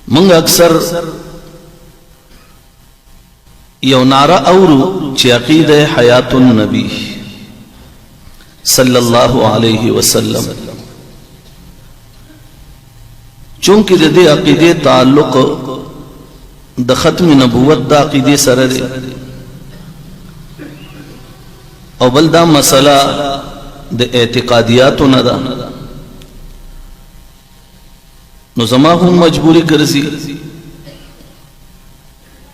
منگ اکثر یو نعرہ اورو چی عقیدہ حیات النبی صلی اللہ علیہ وسلم، چونکہ دے عقیدے تعلق دا ختم نبوت دا عقیدے سر دے، او بل دا مسئلہ دا اعتقادیاتو ندا، نو زما هم مجبوری کرزی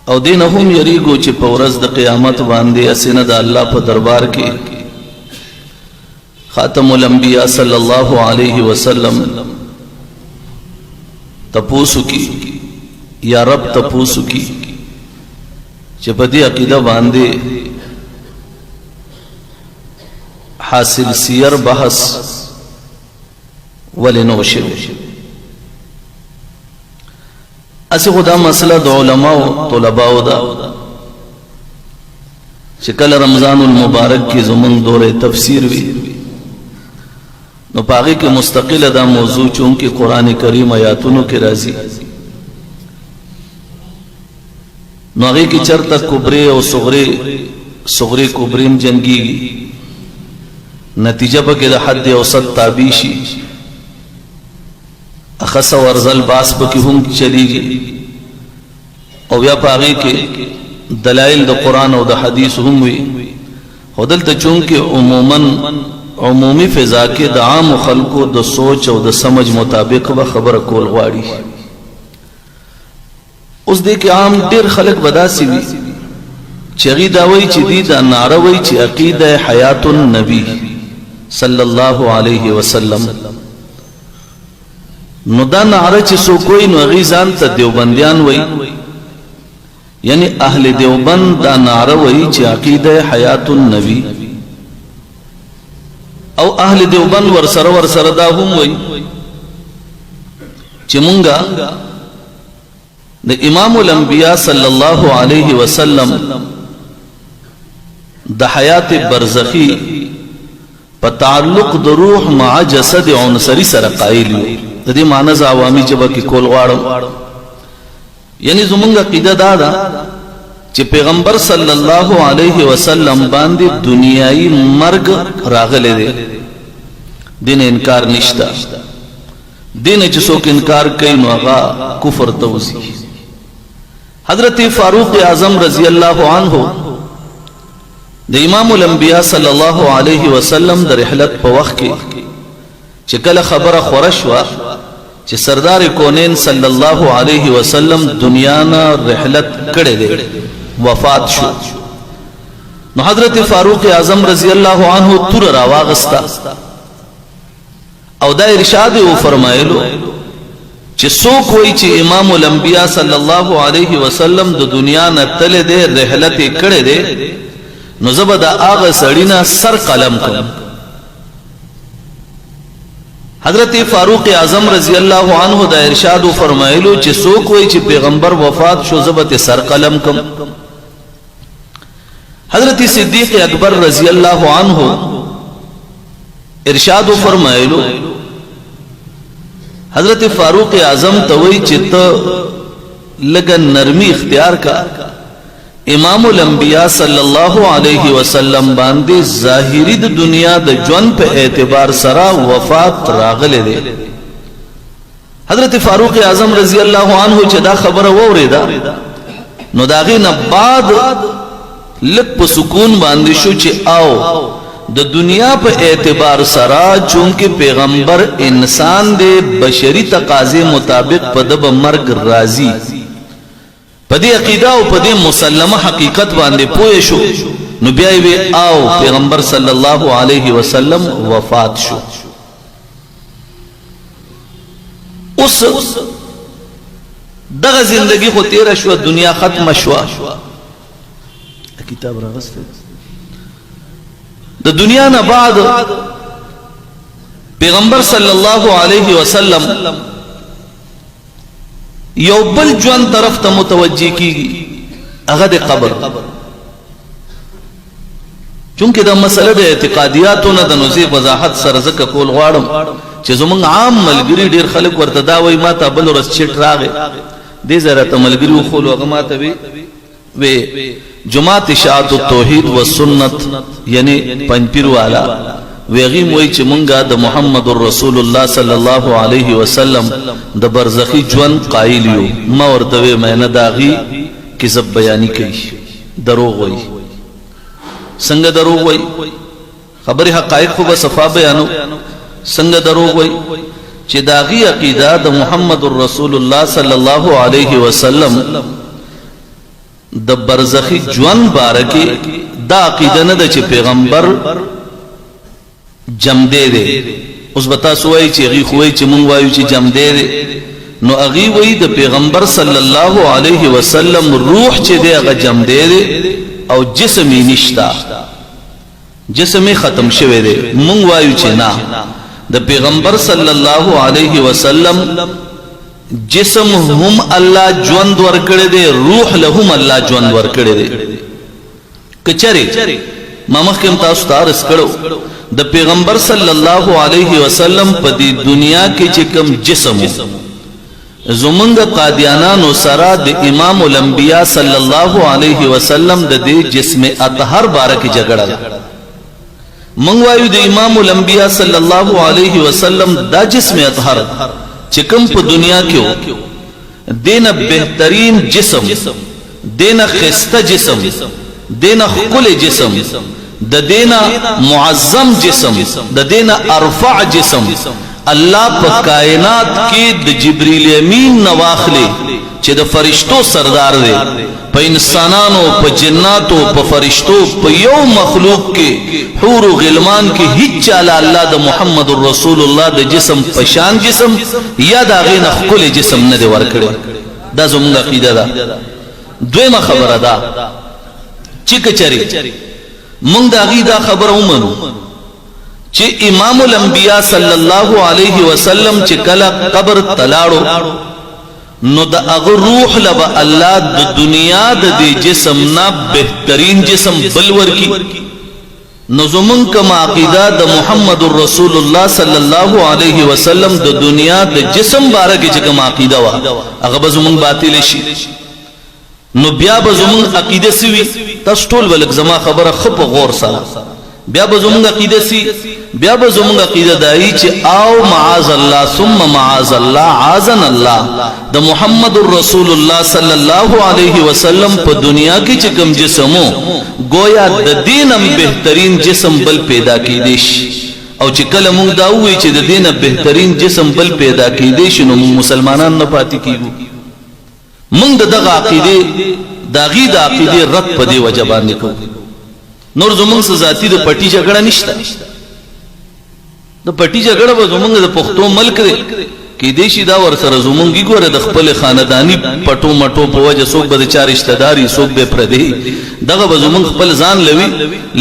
او دین هم یریگو چی پورز دا قیامت باندے اسینا دا اللہ پا دربار کے خاتم الانبیاء صلی اللہ علیہ وسلم تپوسو کی یا رب تپوسو کی چی پا دی عقیدہ باندے حاصل سیر بحث ولی نوشو اسی خدا مسئلہ دا علماء و طلباء دا چکل رمضان المبارک کی زمن دور تفسیر وی نو پاگی کے مستقل دا موضوع چونکہ قرآن کریم آیاتونو کے رازی نو آگی کی چرتا کبرے و صغرے کبریم جنگی نتیجہ پا کے دا حد اوسط تابیشی اخص ورزل باس پکی ہم چلی گی او یا پاگی کے دلائل دا قرآن و دا حدیث ہم ہوئی خودل تا چونکہ عمومی فضا کے دا عام و خلقو دا سوچ و دا سمجھ مطابق و خبر کول غواری اس دے کہ عام دیر خلق بدا سی بھی چگی داوئی چی دی دا نعروی چی عقیدہ حیات النبی صلی اللہ علیہ وسلم نو دا نعرہ چی سو کوئی نو غیزان تا دیوبندیان وی یعنی اہل دیوبند دا نعرہ وی چی عقیدہ حیات النبی او اہل دیوبند ورسر دا ہم وی چی منگا دا امام الانبیاء صلی اللہ علیہ وسلم دا حیات برزخی پا تعلق دا روح مع جسد عنصری سر قائلی دی معنی عوامی جبا کی کول غوارم یعنی زمانگا قیدہ دادا چی پیغمبر صلی اللہ علیہ وسلم باندی دنیای مرگ راغلے دے دین انکار نشتا دین چسوک انکار کئی نوغا کفر توزی حضرت فاروق اعظم رضی اللہ عنہ دا امام الانبیاء صلی اللہ علیہ وسلم دا رحلت پا وقت کی چکل خبر خورشوا چی سردار کونین صلی اللہ علیہ وسلم دنیانا رحلت کڑے دے وفات شو نو حضرت فاروق اعظم رضی اللہ عنہ تور راواغستا او دا ارشاد او فرمائلو چی سو کوئی چی امام الانبیاء صلی اللہ علیہ وسلم دا دنیانا تلے دے رحلت کڑے دے نو زبا دا آغا سڑینا سر قلم کن حضرت فاروق اعظم رضی اللہ عنہ دا ارشاد و فرمائلو چی سو کوئی چی پیغمبر وفات شو زبت سر قلم کم حضرت صدیق اکبر رضی اللہ عنہ ارشاد و فرمائلو حضرت فاروق اعظم توئی چی تا لگن نرمی اختیار کا امام الانبیاء صلی اللہ علیہ وسلم باندے ظاہری دنیا دا جون پہ اعتبار سرا وفات راغلے دے حضرت فاروق اعظم رضی اللہ عنہ چدا خبر وورے دا نو داغی نباد لک پا سکون باندے شو چے آو دا دنیا پہ اعتبار سرا چونکہ پیغمبر انسان دے بشری تقاضے مطابق پا دب مرگ رازی پدی عقیدہ و پدی مسلمہ حقیقت باندے پوئے شو نو بیائی وے آو پیغمبر صلی اللہ علیہ وسلم وفات شو اس دغا زندگی خو تیرہ شو دنیا ختم شو کتاب راغست دا دنیا نا بعد پیغمبر صلی اللہ علیہ وسلم یو بل جوان طرف تا متوجہ کی اغد قبر چونکه دا مسله د اعتقادیاتو نه د نوزی وضاحت سره زکه کول غواړم چې زمونږ عام ملګری ډیر خلک ورته دا وایي ما ته بل ورځ چټ راغی دې زره ته ملګری وخول هغه ما ته وی جماعت اشاعت التوحید والسنت یعنی پنځپیر والا ویغی موی چې مونږه د محمد رسول الله صلی الله علیه وسلم د برزخی ژوند قائل یو ما ورته وی مینه داغي کذب بیانی کوي دروغ وایي څنګه دروغ وایي خبره حقایق خو به صفا بیانو څنګه دروغ وایي چې داغي عقیده د محمد رسول الله صلی الله علیه وسلم د برزخی ژوند بارکه دا عقیده نه ده چې پیغمبر جم دے دے اوس بتا سوای چې غي خوای چې مونږ وایو چې جم دے دے نو اغي وای د پیغمبر صلی الله علیه وسلم روح چې دی هغه جم دے دے او جسم یې نشتا جسم ختم شوه دی مونږ وایو چې نه د پیغمبر صلی الله علیه وسلم جسم هم الله ژوند ورکړي دی روح له هم الله ژوند ورکړي دی کچره ما مخکې تاسو ته عرض کړو د پیغمبر صلی الله علیه وسلم په دې دنیا کې چې کوم جسم زمونږ قادیانانو سره د امام الانبیاء صلی الله علیه وسلم د دې جسم اطهر بارکه جګړه مونږ وایو د امام الانبیاء صلی الله علیه وسلم دا جسم اطهر چې کوم په دنیا کې دینه بهترین جسم دینه خسته جسم دینه خل جسم د دینا معظم جسم د دینا ارفع جسم الله په کائنات کې د جبرئیل امین نواخله چې د فرشتو سردار دی په انسانانو په جناتو په فرشتو په یو مخلوق کې حور او غلمان کې هیڅ چاله الله د محمد رسول الله د جسم په شان جسم یا د غین خپل جسم نه دی ورکړي دا زموږ عقیده ده دویمه خبره ده چې کچري مونږ دا غیدا خبر ومنو چې امام الانبیاء صلی الله علیه وسلم چې کله قبر تلاړو نو د هغه روح لبا الله د دنیا د جسم نه بهترین جسم بل ورکی نو زمون کما عقیده د محمد رسول الله صلی الله علیه وسلم د دنیا د جسم بارے کې کوم عقیده وا هغه به زمون باطل شي نو بیا به زمون عقیده سوي تاسو ټول ولک زما خبره خپ غور سره بیا به زمون عقیده سي بیا به زمون عقیده دای چې او معاذ الله ثم معاذ الله عاذن الله د محمد رسول الله صلی الله علیه وسلم په دنیا کې چې کوم جسمو گویا د دینم بهترین جسم بل پیدا کیدی شي او چې کله موږ دا وایو چې د دینه بهترین جسم بل پیدا کیدی شي نو مسلمانان نه پاتې کیږو مونږ دغه عقیده داغي د عقیده رد په دی وجبان نکو نور زمونږ ذاتی د پټی جګړه نشته د پټی جګړه به زمونږ د پښتو ملک دی کې دیشي دا ور سره زمونږی ګوره د خپل خاندانی پټو مټو په وجه څوک به چار رشتہ داری څوک به پردي دغه به زمونږ خپل ځان لوي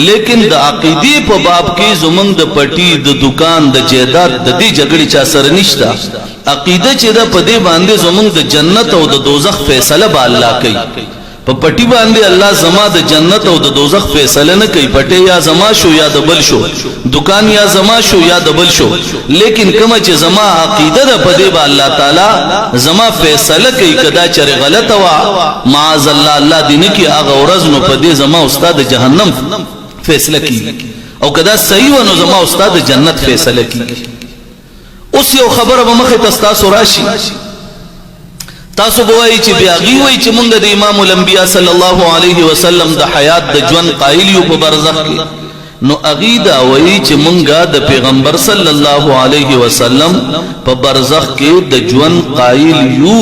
لیکن د عقیده په باب کې زمونږ د پټی د دکان د جیداد د دې جګړې چا سره نشته عقیده چې دا په دې باندې زمونږ د جنت او د دوزخ فیصله به الله کوي په پټی باندې الله زما د جنت او د دوزخ فیصله نه کوي پټه یا زما شو یا د بل شو دکان یا زما شو یا د بل شو لیکن کما چې زما عقیده ده په دې با الله تعالی زما فیصله کوي کدا چر غلط وا معاذ الله الله دین کی هغه ورځ نو په دې زما استاد جهنم فیصله کوي او کدا صحیح و نو زما استاد جنت فیصله کوي اوس یو خبره به مخه تاسو راشي تاسو بوای چې بیا غي وای چې مونږ د امام الانبیاء صلی الله علیه وسلم د حیات د ژوند قائل یو په برزخ کې نو عقیده وای چې مونږه د پیغمبر صلی الله علیه وسلم په برزخ کې د ژوند قائل یو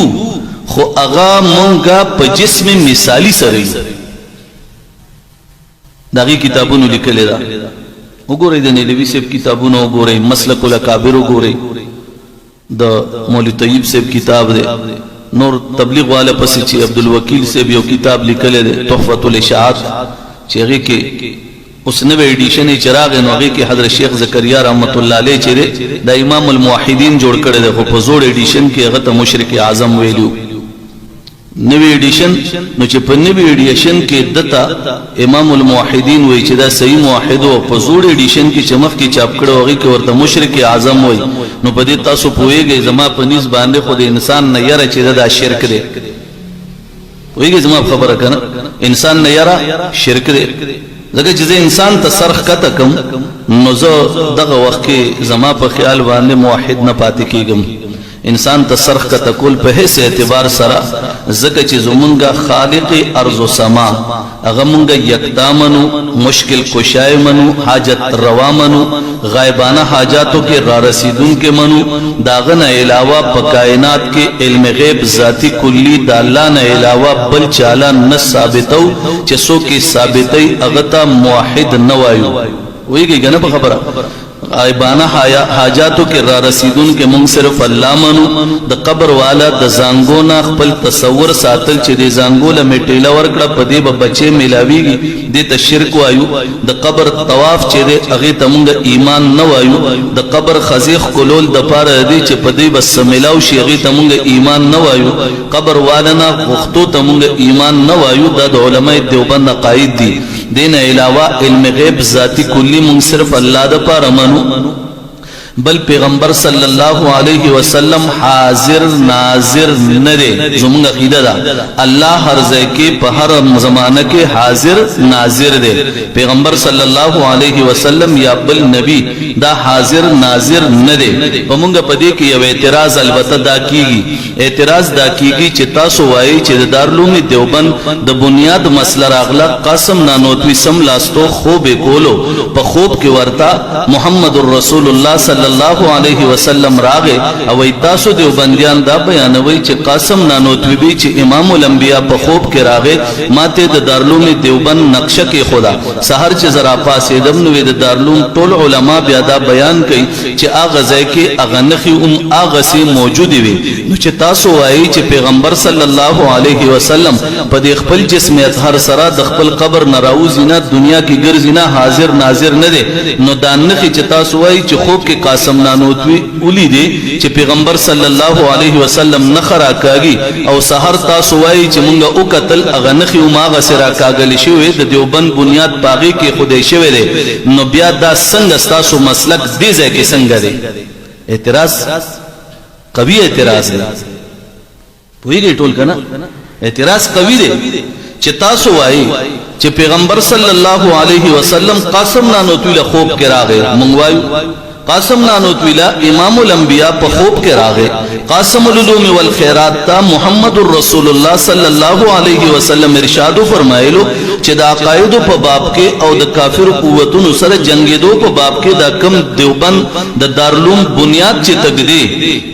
خو هغه مونږه په جسم مثالی سره دغه کتابونو لیکل دا وګورئ د نبی صاحب کتابونو وګورئ مسلک الاکابر وګورئ د مولوی طیب صاحب کتاب دی نور تبلیغ والا پس چې عبد الوکیل سے یو کتاب لیکل دی تحفۃ الاشاعات چې هغه کې اوس نوې ایډیشن چراغ نو هغه کې حضرت شیخ زکریا رحمت الله علیه چې د امام الموحدین جوړ کړی دی خو په زوړ ایډیشن کې هغه ته مشرک اعظم ویلو نوی ایڈیشن نو چې په نوی ایڈیشن کې دتا امام الموحدین وی چې دا صحیح موحد او په زوړ ایڈیشن کې چې مخ کې چاپ کړو هغه کې ورته مشرک اعظم وی. نو په دې تاسو پوهیږئ زما په نس باندې خو د انسان نه یره چې دا شرک دی. پوهیږئ زما خبره کنه انسان نه یره شرک دی. ځکه چې انسان ته سرخ کته کم نو زه دغه وخت کې زما په خیال باندې موحد نه پاتې کیږم. انسان ته سرخ کته کول په هیڅ اعتبار سره ځکه چې زمونږه خالق ارض و سما هغه مونږه یکتا منو، مشکل کشای منو، حاجت روا منو، غائبانه حاجاتو کې را رسیدون کې منو. داغه نه علاوه په کائنات کې علم غیب ذاتی کلی د الله نه علاوه بل چاله نه ثابتو چې څوک ثابتای هغه ته موحد نه وایو. وایي کنه په خبره غائبانه حاجاتو کې را رسیدون کې مونږ صرف الله منو. د قبر والا د زانګو نه خپل تصور ساتل چې د زانګو له میټیلا ورکړه په دې به بچي ملاويږي دې ته شرک وایو. د قبر طواف چې د هغه ته مونږ ایمان نه وایو. د قبر خزیخ کولول د پاره دې چې په دې بس ملاو شي هغه ته مونږ ایمان نه وایو. قبر والا نه غختو ته مونږ ایمان نه وایو. د علماء دیوبند عقاید دي. دین علاوه علم غیب ذاتی کلی مونږ صرف الله د پاره منو. بل پیغمبر صلی الله علیه وسلم حاضر ناظر نه دی. زموږ عقیده ده الله هر ځای کې په هر زمانه کې حاضر ناظر دی. پیغمبر صلی الله علیه وسلم یا بل نبی دا حاضر ناظر نه دی. په موږ په دې کې یو اعتراض البته دا کیږي. اعتراض دا کیږي چې تاسو وایي چې د دارالعلوم دیوبند د بنیاد مسله راغله قاسم نانوتوی سم لاستو خوب کولو. په خوب کې ورته محمد رسول الله صلی الله علیه وسلم راغه او تاسو دیوبندیان دا بیانوي چې قاسم نانوتوی چې امام الانبیاء په خوب کې راغه ماته د دارالعلوم دیوبند نقشه کې خدا سحر چې زرا پاسېدم نو د دارالعلوم ټول علما بیا دا بیان کوي چې اغه ځای کې اغه نخي اغه سي موجود وي. نو چې تاسو وایي چې پیغمبر صلی الله علیه وسلم په دې خپل جسم اطهار سره د خپل قبر نه راوځي نه دنیا کې ګرځي نه حاضر ناظر نه دی. نو دا نخي چې تاسو وایي چې خوب کې قاسم نانوتوی اولی دی چې پیغمبر صلی الله علیه وسلم نخرا کاږي او سحر تاسو وایي چې مونږه او قتل اغه نخي او ماغه سره کاګل شوی د دیوبند بنیاد باغی کې خدای شوی دی. نو بیا دا څنګه تاسو مسلک دی ځای کې څنګه دی؟ اعتراض قوی اعتراض دی. پوهیږئ ټول کنه اعتراض قوی دی چې تاسو وایي چې پیغمبر صلی الله علیه وسلم قاسم نانوتوی له خوب کې راغی. مونږ وایو قاسم نانوتوی امام الانبیاء په خوب کې راغی. قاسم العلوم والخیرات تا محمد رسول الله صلی الله علیه وسلم ارشاد فرمایلو چې د عقاید په باب کې او د کافر قوتونو سره جنگیدو په باب کې دا کم دیوبند د دارالعلوم بنیاد چې تګدي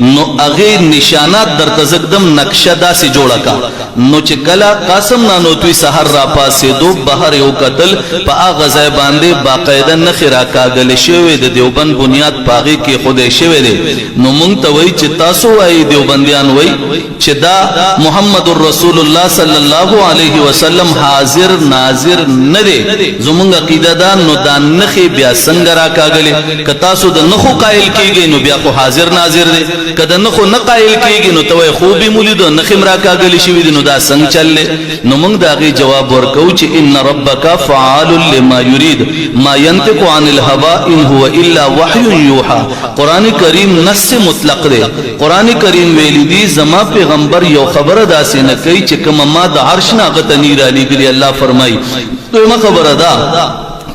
نو هغه نشانات درته زګدم نقشه داسې جوړه کا. نو چې کله قاسم نانوتوی سحر را پاسې دو بهر یو قتل په هغه ځای باندې باقاعده نخرا کاګل شوی د دیوبند بنیاد پاغي کې خدای شوی دی. نو مونږ ته وایي چې تاسو وایي دیوبندیان وایي چې دا محمد رسول الله صلی الله علیه وسلم حاضر ناظر نه دی. زمونږ عقیده دا نو دا نخي بیا څنګه را کاګلې که تاسو د نخو قائل کیږئ نو بیا خو حاضر ناظر دی. که د نخو نه قائل کیږئ نو ته وایي خوبې مولید او نخم را کاګلې شوي دي. نو دا څنګه چلې؟ نو مونږ د هغې جواب ورکوو چې ان ربک فعال لما یرید ما ينطق عن الهوى ان هو الا وحی یوحى. قرآن کریم نص مطلق دی. قرآن کریم ویلی دی زما پیغمبر یو خبره داسې نه کوي چې کومه ما د عرش نه هغه ته نه رالیږلې. الله فرمایي دویمه خبره ده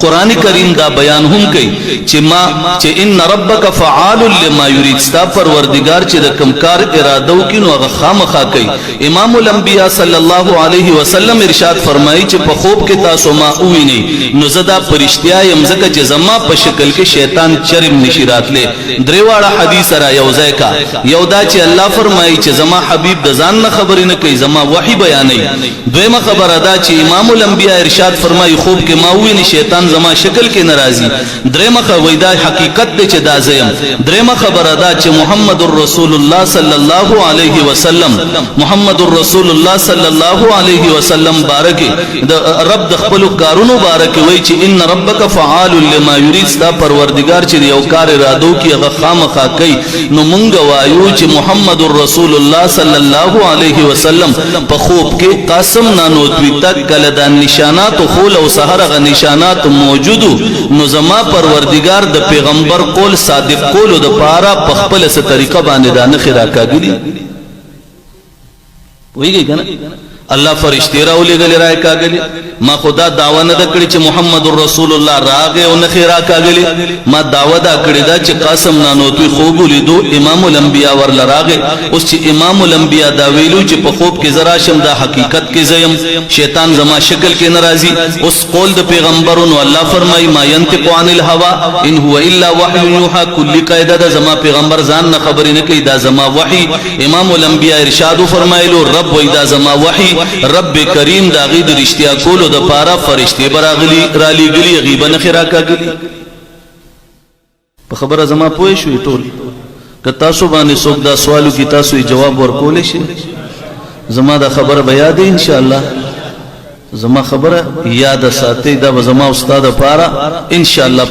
قرآن کریم دا بیان هم کوي چې ما چې ان ربک فعال لما یرید ستا پروردگار چې د کوم کار اراده وکړي نو هغه خامخا کوي. امام الانبیاء صلی الله علیه وسلم ارشاد فرمایي چې په خوب کې تاسو ما ووینئ نو زه دا پرشتیا یم ځکه چې زما په شکل کې شیطان چرم نشي راتلی. درې واړه حدیث را یو ځای کا. یو دا چې الله فرمایي چې زما حبیب د ځان نه خبرې نه کوي زما وحی بیانوي. دویمه خبره دا چې امام الانبیاء ارشاد فرمایي خوب کې ما ووینئ شیطان شیطان زما شکل کې ناراضي درېمه خبره دا حقیقت دی چې دا زیم درېمه خبره دا چې محمد رسول الله صلی الله علیه وسلم محمد رسول الله صلی الله علیه وسلم بارکه د رب د خپل کارونو بارکه وای چې ان ربک فعال لما یرید دا پروردگار چې یو کار ارادو کې هغه خامخا کوي نو مونږ وایو چې محمد رسول الله صلی الله علیه وسلم په خوب کې قاسم نانوتوی تک کله د نشانات خول او سحر غ نشانات موجودو نو زما پروردگار د پیغمبر قول صادق قول د پاره په خپل څه طریقه باندې دا نه خرا کاږي وایي کنه الله فرشتي راولېږلې راي کاږلې ما خدا داوا نه کړی چې محمد رسول الله راغه او نه خیرا کاږلې ما داوا دا کړی دا چې قاسم نانوتوی خوب ولیدو امام الانبیاء ور لراغه اوس چې امام الانبیاء دا ویلو چې په خوب کې زرا شم دا حقیقت کې زیم شیطان زما شکل کې ناراضي اوس قول د پیغمبرونو الله فرمای ما ينطق عن الهوى ان هو الا وحي يوحى کلی قاعده د زما پیغمبر ځان نه خبرې نه کوي دا زما وحي امام الانبیاء ارشاد فرمایلو رب وای دا زما وحي رب کریم دا غید رشتیا کولو د پارا فرشتي براغلی را لګلی غیبه نه خرا کاږي په خبره زما پوه شوي ټول که تاسو باندې څوک دا سوالو کی تاسو جواب ورکول شي زما دا خبره بیا ده ان شاء الله زما خبره یاد ساتي دا زما استاد پارا ان شاء الله